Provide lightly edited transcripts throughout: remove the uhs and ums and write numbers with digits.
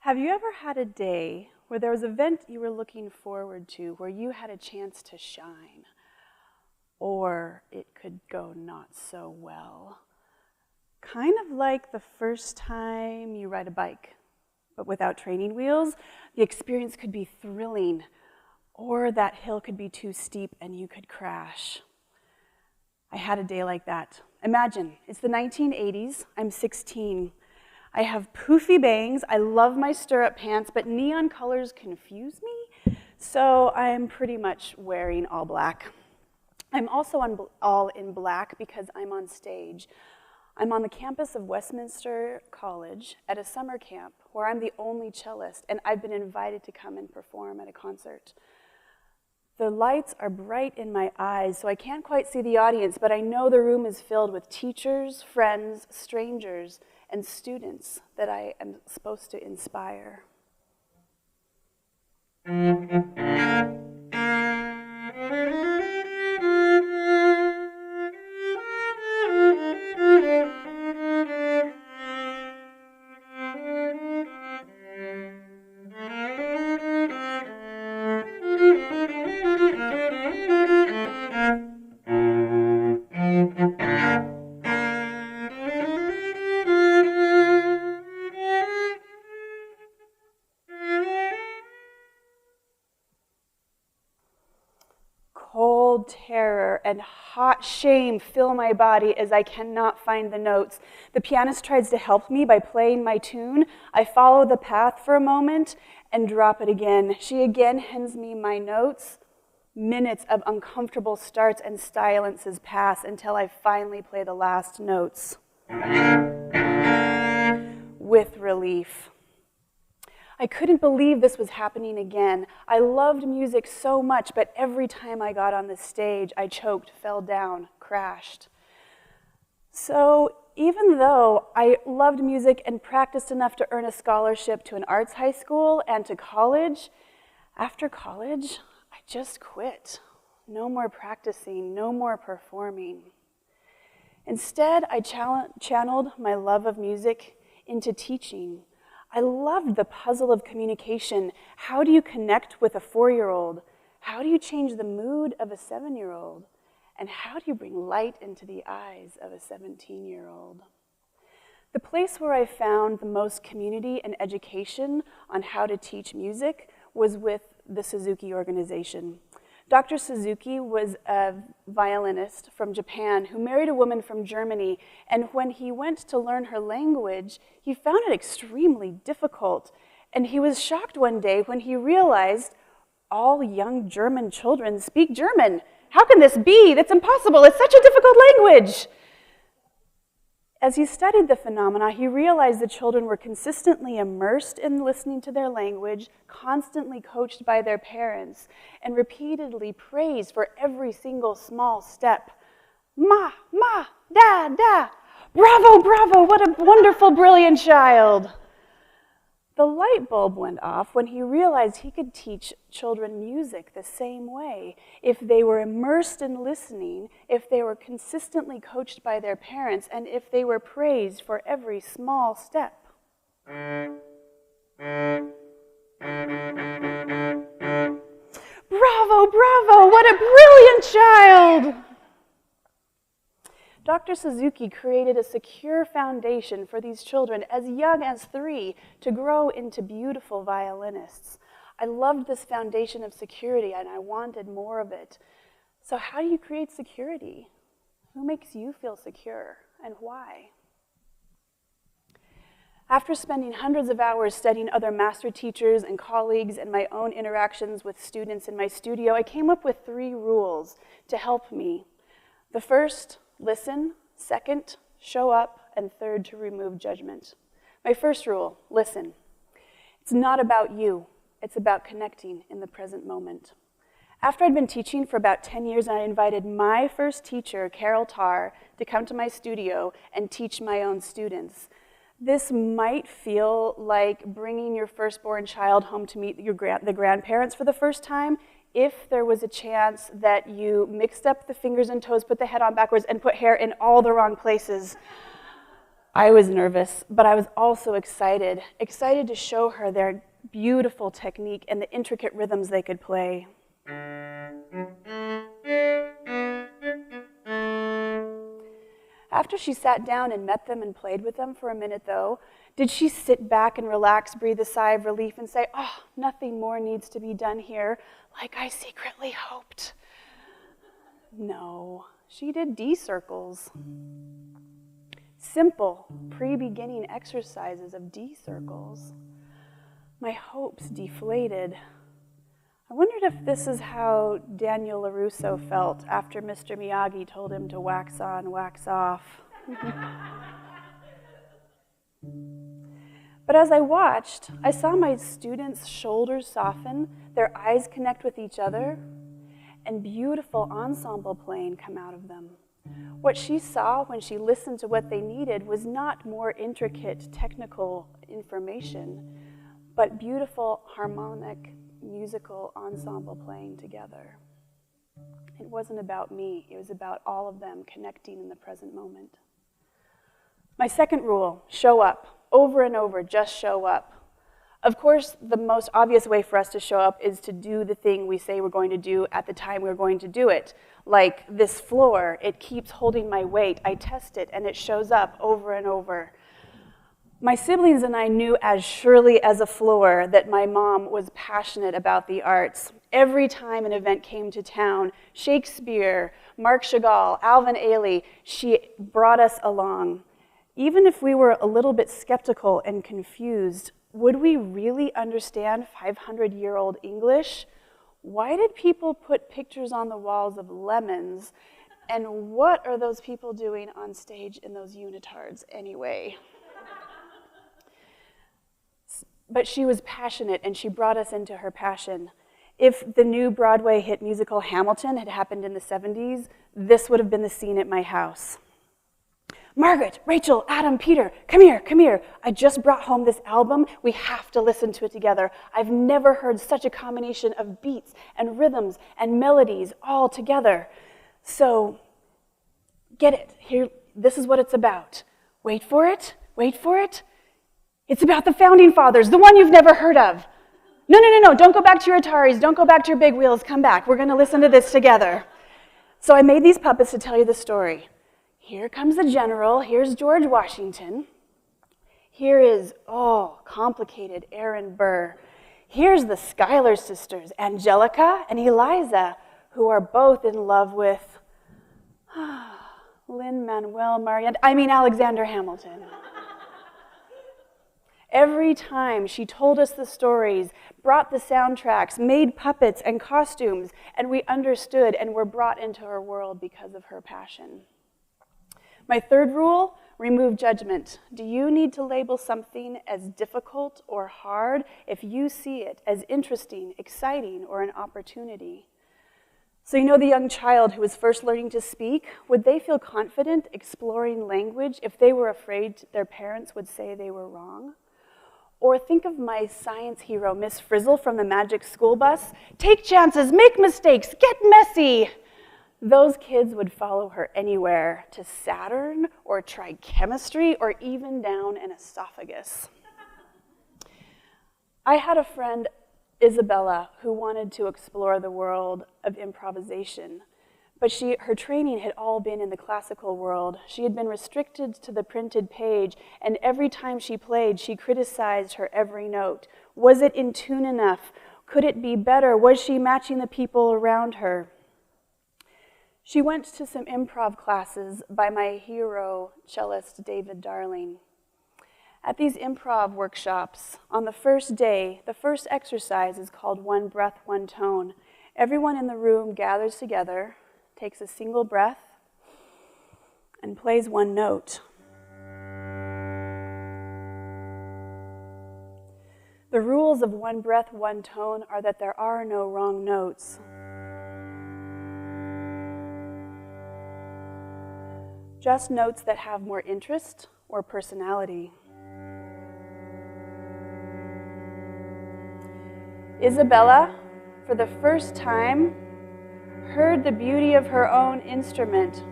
Have you ever had a day where there was an event you were looking forward to, where you had a chance to shine, or it could go not so well? Kind of like the first time you ride a bike, but without training wheels. The experience could be thrilling, or that hill could be too steep and you could crash. I had a day like that. Imagine, it's the 1980s, I'm 16. I have poofy bangs, I love my stirrup pants, but neon colors confuse me, so I'm pretty much wearing all black. I'm also all in black because I'm on stage. I'm on the campus of Westminster College at a summer camp where I'm the only cellist, and I've been invited to come and perform at a concert. The lights are bright in my eyes, so I can't quite see the audience, but I know the room is filled with teachers, friends, strangers, and students that I am supposed to inspire. Cold terror and hot shame fill my body as I cannot find the notes. The pianist tries to help me by playing my tune. I follow the path for a moment and drop it again. She again hands me my notes. Minutes of uncomfortable starts and silences pass until I finally play the last notes. With relief. I couldn't believe this was happening again. I loved music so much, but every time I got on the stage, I choked, fell down, crashed. So even though I loved music and practiced enough to earn a scholarship to an arts high school and to college, after college, I just quit. No more practicing, no more performing. Instead, I channeled my love of music into teaching. I loved the puzzle of communication. How do you connect with a 4-year-old? How do you change the mood of a 7-year-old? And how do you bring light into the eyes of a 17-year-old? The place where I found the most community and education on how to teach music was with the Suzuki organization. Dr. Suzuki was a violinist from Japan who married a woman from Germany, and when he went to learn her language, he found it extremely difficult. And he was shocked one day when he realized all young German children speak German. How can this be? That's impossible. It's such a difficult language. As he studied the phenomena, he realized the children were consistently immersed in listening to their language, constantly coached by their parents, and repeatedly praised for every single small step. Ma, ma, da, da. Bravo, bravo, what a wonderful, brilliant child. The light bulb went off when he realized he could teach children music the same way if they were immersed in listening, if they were consistently coached by their parents, and if they were praised for every small step. Bravo, bravo, what a brilliant child! Dr. Suzuki created a secure foundation for these children as young as 3 to grow into beautiful violinists. I loved this foundation of security and I wanted more of it. So how do you create security? Who makes you feel secure and why? After spending hundreds of hours studying other master teachers and colleagues and my own interactions with students in my studio, I came up with 3 rules to help me. The first, listen. Second, show up. And third, to remove judgment. My first rule, listen. It's not about you. It's about connecting in the present moment. After I'd been teaching for about 10 years, I invited my first teacher, Carol Tarr, to come to my studio and teach my own students. This might feel like bringing your firstborn child home to meet the grandparents for the first time. If there was a chance that you mixed up the fingers and toes, put the head on backwards, and put hair in all the wrong places. I was nervous, but I was also excited to show her their beautiful technique and the intricate rhythms they could play. After she sat down and met them and played with them for a minute, though, did she sit back and relax, breathe a sigh of relief, and say, "Oh, nothing more needs to be done here, like I secretly hoped"? No, she did D circles. Simple, pre-beginning exercises of D circles. My hopes deflated. I wondered if this is how Daniel LaRusso felt after Mr. Miyagi told him to wax on, wax off. But as I watched, I saw my students' shoulders soften, their eyes connect with each other, and beautiful ensemble playing come out of them. What she saw when she listened to what they needed was not more intricate technical information, but beautiful harmonic musical ensemble playing together. It wasn't about me, it was about all of them connecting in the present moment. My second rule, show up. Over and over, just show up. Of course, the most obvious way for us to show up is to do the thing we say we're going to do at the time we're going to do it. Like this floor, it keeps holding my weight. I test it, and it shows up over and over. My siblings and I knew as surely as a floor that my mom was passionate about the arts. Every time an event came to town, Shakespeare, Marc Chagall, Alvin Ailey, she brought us along. Even if we were a little bit skeptical and confused, would we really understand 500-year-old English? Why did people put pictures on the walls of lemons? And what are those people doing on stage in those unitards anyway? But she was passionate, and she brought us into her passion. If the new Broadway hit musical Hamilton had happened in the 70s, this would have been the scene at my house. Margaret, Rachel, Adam, Peter, come here, come here. I just brought home this album. We have to listen to it together. I've never heard such a combination of beats and rhythms and melodies all together. So, get it. Here, this is what it's about. Wait for it, wait for it. It's about the Founding Fathers, the one you've never heard of. No, don't go back to your Ataris, don't go back to your big wheels, come back. We're gonna listen to this together. So I made these puppets to tell you the story. Here comes the general, here's George Washington. Here is, complicated Aaron Burr. Here's the Schuyler sisters, Angelica and Eliza, who are both in love with Alexander Hamilton. Every time she told us the stories, brought the soundtracks, made puppets and costumes, and we understood and were brought into her world because of her passion. My third rule, remove judgment. Do you need to label something as difficult or hard if you see it as interesting, exciting, or an opportunity? So you know the young child who was first learning to speak? Would they feel confident exploring language if they were afraid their parents would say they were wrong? Or think of my science hero, Miss Frizzle from the Magic School Bus. Take chances, make mistakes, get messy. Those kids would follow her anywhere, to Saturn, or try chemistry, or even down an esophagus. I had a friend, Isabella, who wanted to explore the world of improvisation, but her training had all been in the classical world. She had been restricted to the printed page, and every time she played, she criticized her every note. Was it in tune enough? Could it be better? Was she matching the people around her? She went to some improv classes by my hero, cellist David Darling. At these improv workshops, on the first day, the first exercise is called One Breath, One Tone. Everyone in the room gathers together, takes a single breath, and plays one note. The rules of One Breath, One Tone are that there are no wrong notes. Just notes that have more interest or personality. Isabella, for the first time, heard the beauty of her own instrument.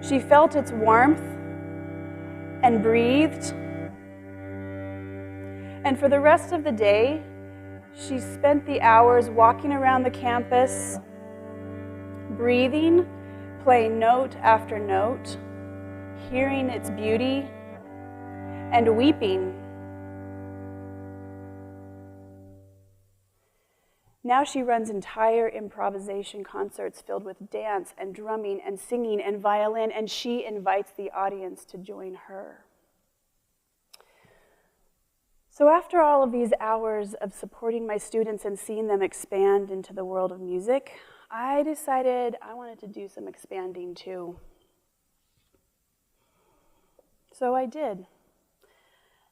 She felt its warmth, and breathed. And for the rest of the day, she spent the hours walking around the campus, breathing, playing note after note, hearing its beauty, and weeping. Now she runs entire improvisation concerts filled with dance and drumming and singing and violin, and she invites the audience to join her. So after all of these hours of supporting my students and seeing them expand into the world of music, I decided I wanted to do some expanding too. So I did.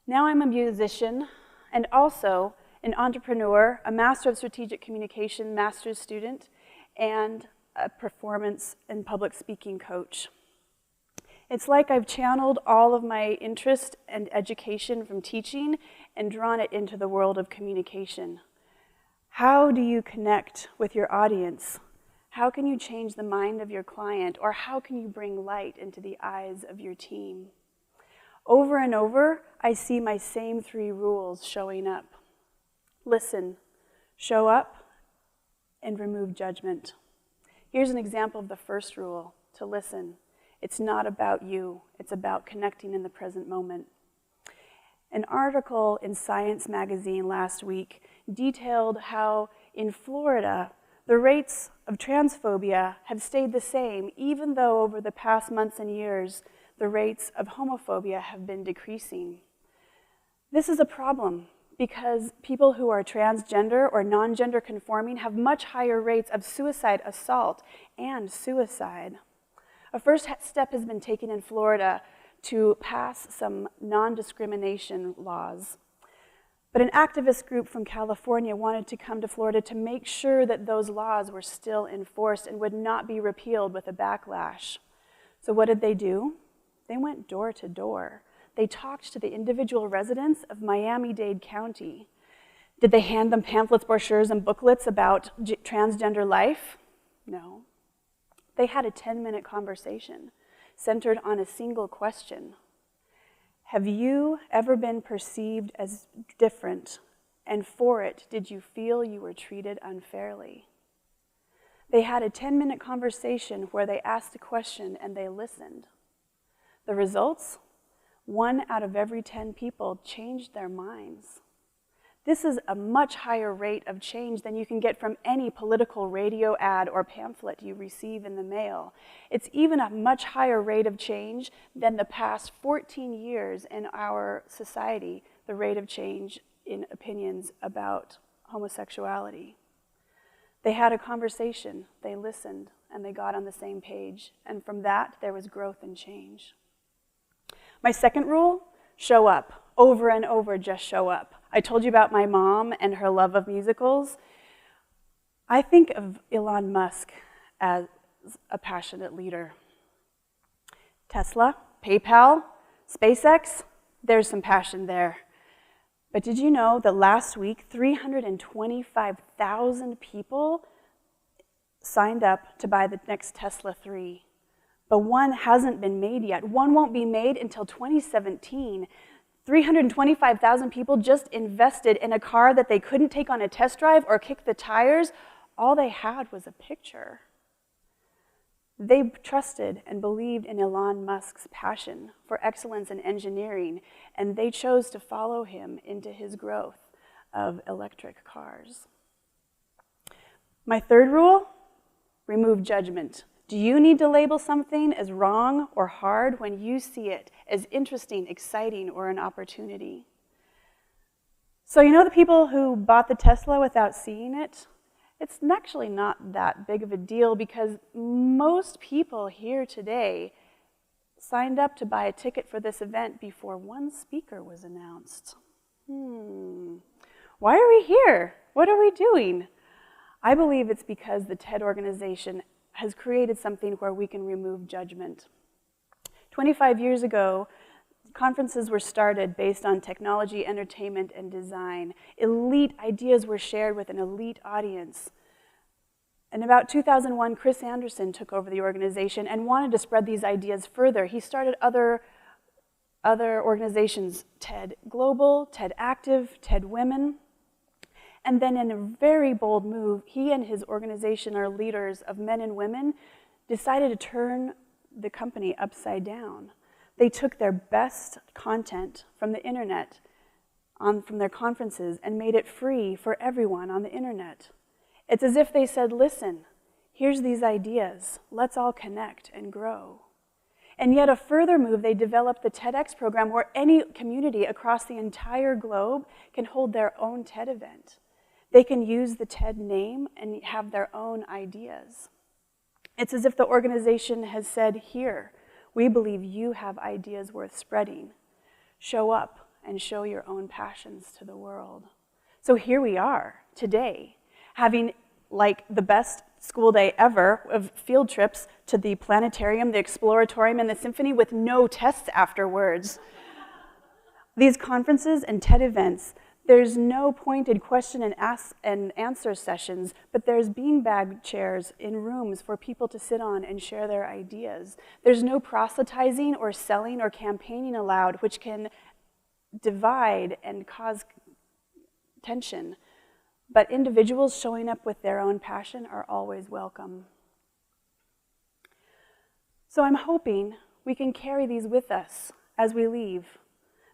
Now I'm a musician and also an entrepreneur, a Master of Strategic Communication master's student, and a performance and public speaking coach. It's like I've channeled all of my interest and education from teaching and drawn it into the world of communication. How do you connect with your audience? How can you change the mind of your client? Or how can you bring light into the eyes of your team? Over and over, I see my same 3 rules showing up. Listen, show up, and remove judgment. Here's an example of the first rule, to listen. It's not about you, it's about connecting in the present moment. An article in Science magazine last week detailed how in Florida, the rates of transphobia have stayed the same, even though over the past months and years, the rates of homophobia have been decreasing. This is a problem because people who are transgender or non-gender conforming have much higher rates of suicide assault and suicide. A first step has been taken in Florida to pass some non-discrimination laws. But an activist group from California wanted to come to Florida to make sure that those laws were still enforced and would not be repealed with a backlash. So what did they do? They went door to door. They talked to the individual residents of Miami-Dade County. Did they hand them pamphlets, brochures, and booklets about transgender life? No. They had a 10-minute conversation centered on a single question. Have you ever been perceived as different, and for it, did you feel you were treated unfairly? They had a 10-minute conversation where they asked a question and they listened. The results? 1 out of every 10 people changed their minds. This is a much higher rate of change than you can get from any political radio ad or pamphlet you receive in the mail. It's even a much higher rate of change than the past 14 years in our society, the rate of change in opinions about homosexuality. They had a conversation, they listened, and they got on the same page. And from that, there was growth and change. My second rule, show up. Over and over, just show up. I told you about my mom and her love of musicals. I think of Elon Musk as a passionate leader. Tesla, PayPal, SpaceX, there's some passion there. But did you know that last week, 325,000 people signed up to buy the next Tesla 3? But one hasn't been made yet. One won't be made until 2017. 325,000 people just invested in a car that they couldn't take on a test drive or kick the tires. All they had was a picture. They trusted and believed in Elon Musk's passion for excellence in engineering, and they chose to follow him into his growth of electric cars. My third rule, remove judgment. Do you need to label something as wrong or hard when you see it as interesting, exciting, or an opportunity? So you know the people who bought the Tesla without seeing it? It's actually not that big of a deal because most people here today signed up to buy a ticket for this event before one speaker was announced. Why are we here? What are we doing? I believe it's because the TED organization has created something where we can remove judgment. 25 years ago, conferences were started based on technology, entertainment, and design. Elite ideas were shared with an elite audience. In about 2001, Chris Anderson took over the organization and wanted to spread these ideas further. He started other other organizations, TED Global, TED Active, TED Women. And then in a very bold move, he and his organization are leaders of men and women, decided to turn the company upside down. They took their best content from the internet, from their conferences, and made it free for everyone on the internet. It's as if they said, listen, here's these ideas. Let's all connect and grow. And yet a further move, they developed the TEDx program where any community across the entire globe can hold their own TED event. They can use the TED name and have their own ideas. It's as if the organization has said, here, we believe you have ideas worth spreading. Show up and show your own passions to the world. So here we are today, having like the best school day ever of field trips to the planetarium, the exploratorium, and the symphony with no tests afterwards. These conferences and TED events, there's no pointed question and answer sessions, but there's beanbag chairs in rooms for people to sit on and share their ideas. There's no proselytizing or selling or campaigning allowed, which can divide and cause tension. But individuals showing up with their own passion are always welcome. So I'm hoping we can carry these with us as we leave,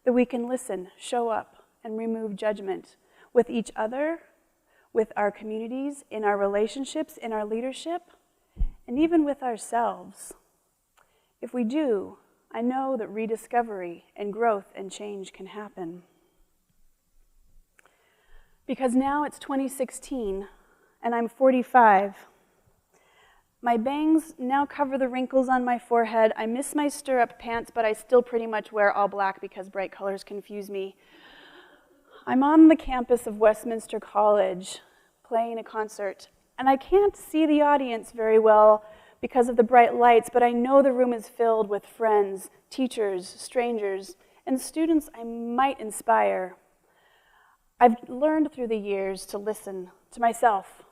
that we can listen, show up, and remove judgment with each other, with our communities, in our relationships, in our leadership, and even with ourselves. If we do, I know that rediscovery and growth and change can happen. Because now it's 2016, and I'm 45. My bangs now cover the wrinkles on my forehead. I miss my stirrup pants, but I still pretty much wear all black because bright colors confuse me. I'm on the campus of Westminster College playing a concert, and I can't see the audience very well because of the bright lights, but I know the room is filled with friends, teachers, strangers, and students I might inspire. I've learned through the years to listen to myself,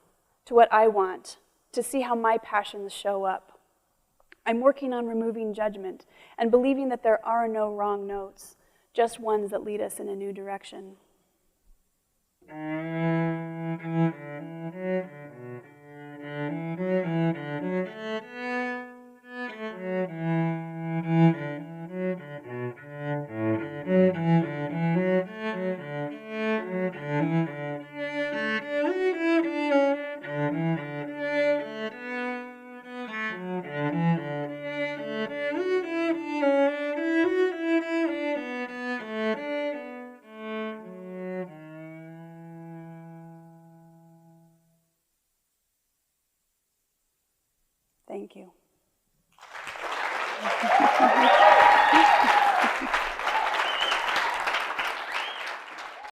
to what I want, to see how my passions show up. I'm working on removing judgment and believing that there are no wrong notes, just ones that lead us in a new direction. Thank you.